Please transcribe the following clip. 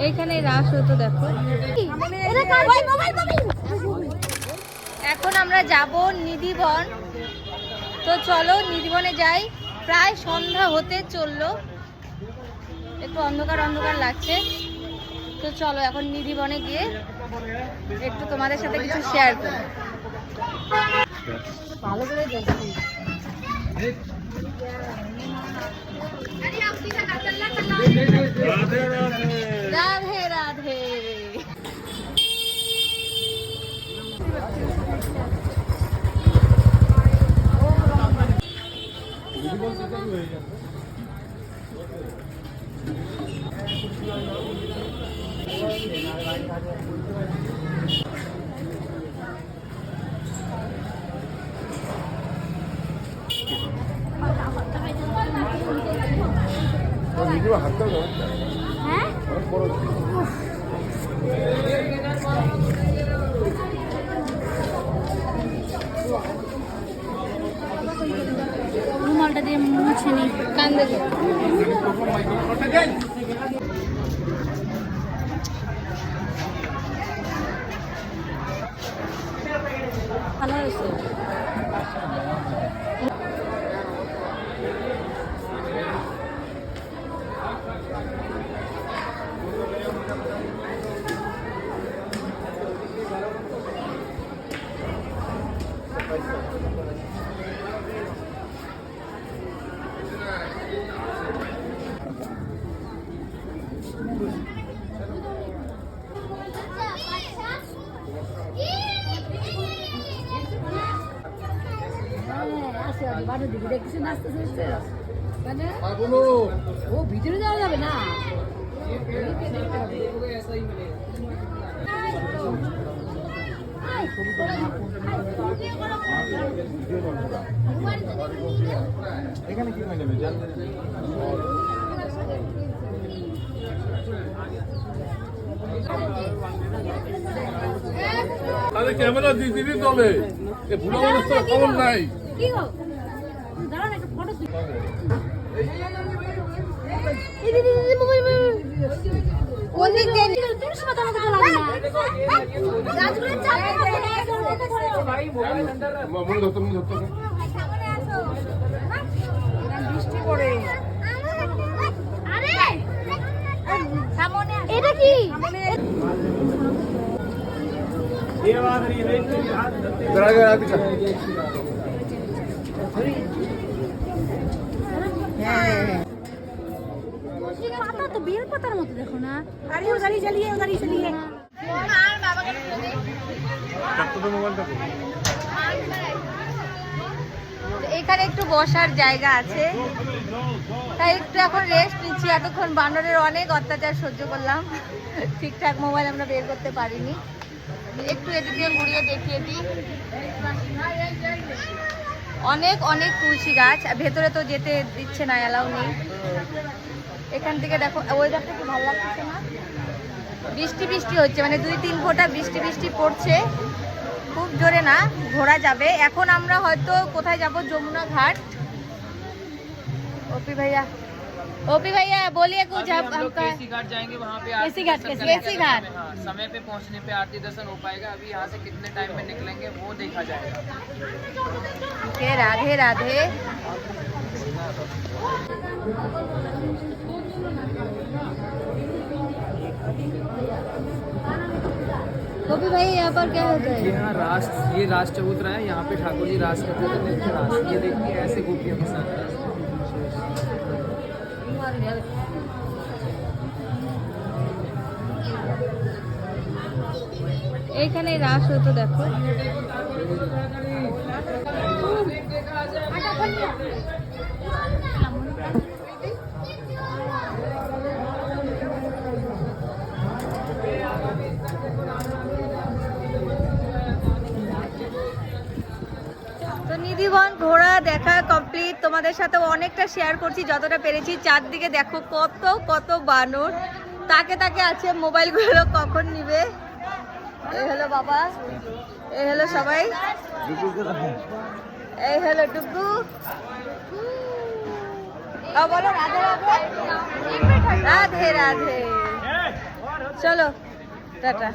এইখানে রাস হতো দেখো। এখন আমরা যাব নিধিবন। তো চলো নিধিবনে যাই। প্রায় সন্ধ্যা হতে চললো, একটু অন্ধকার অন্ধকার লাগছে। তো চলো এখন নিধিবনে গিয়ে একটু তোমাদের সাথে কিছু শেয়ার করি। ভালো করে রাধে রাধে। রুমালটা দিয়ে মুছে নি কান্দে। ভালো হয়েছে। ও ভিতরে যাওয়া যাবে না। এখানে কি নেবে আরে ক্যামেরা দিদি চলে এ বুড়ো মানুষ তো খবর নাই। কি গো দাঁড়ান একটা ফটো তুলি। এই দিদি দিদি মোবাইল ওদিকে তোর সাথে আমাকে তো লাগে না। রাজগুলো চাপে ভাই মোবাইল আন্ডার মনে ধরতে সামনে আসো। বৃষ্টি পড়ে। আরে সামনে এটা কি পাতা তো বেল পাতার মতো দেখো না। আরে ও গাড়ি চালিয়ে এখানে একটু বসার জায়গা আছে, তাই একটু এখন রেস্ট নিচ্ছি। এতক্ষণ বানরের অনেক অত্যাচার সহ্য করলাম, ঠিকঠাক মোবাইল আমরা বের করতে পারিনি। একটু এদিক দিয়ে ঘুরিয়ে দেখিয়ে দিই। অনেক অনেক তুলসী গাছ, ভেতরে তো যেতে দিচ্ছে না, অ্যালাউ নেই। এখান থেকে দেখো ওয়েদারটা কি ভালো লাগছে না? বৃষ্টি বৃষ্টি হচ্ছে, মানে 2-3 ফোঁটা বৃষ্টি বৃষ্টি পড়ছে, খুব জোরে না। ঘোরা যাবে। এখন আমরা হয়তো কোথায় যাব? যमुना घाट। ओपी भैया बोलिए कुछ। आप केसी घाट जाएंगे, वहाँ पे केसी घाट समय पे पहुँचने पे आरती दर्शन हो पाएगा। अभी यहाँ से कितने टाइम में निकलेंगे वो देखा जाएगा। ओके, राधे राधे। गोपी भाई यहाँ पर क्या होता है? यहाँ ये रास चबूतरा है। यहाँ पे ठाकुर जी रास करते थे। ये देखिए ऐसे गोपियों के साथ এইখানে রাস হতো দেখো। তো নিধিবন ঘোরা দেখা কমপ্লিট। তোমাদের সাথে অনেকটা শেয়ার করছি যতটা পেরেছি। চারদিকে দেখো কত কত বানর, তাকে তাকে আছে। মোবাইলগুলো কখন নিবে। এই হলো বাবা, এই হলো সবাই, এই হলো টুকু। বলো রাধে রাধে। রাধে রাধে। চলো টাটা।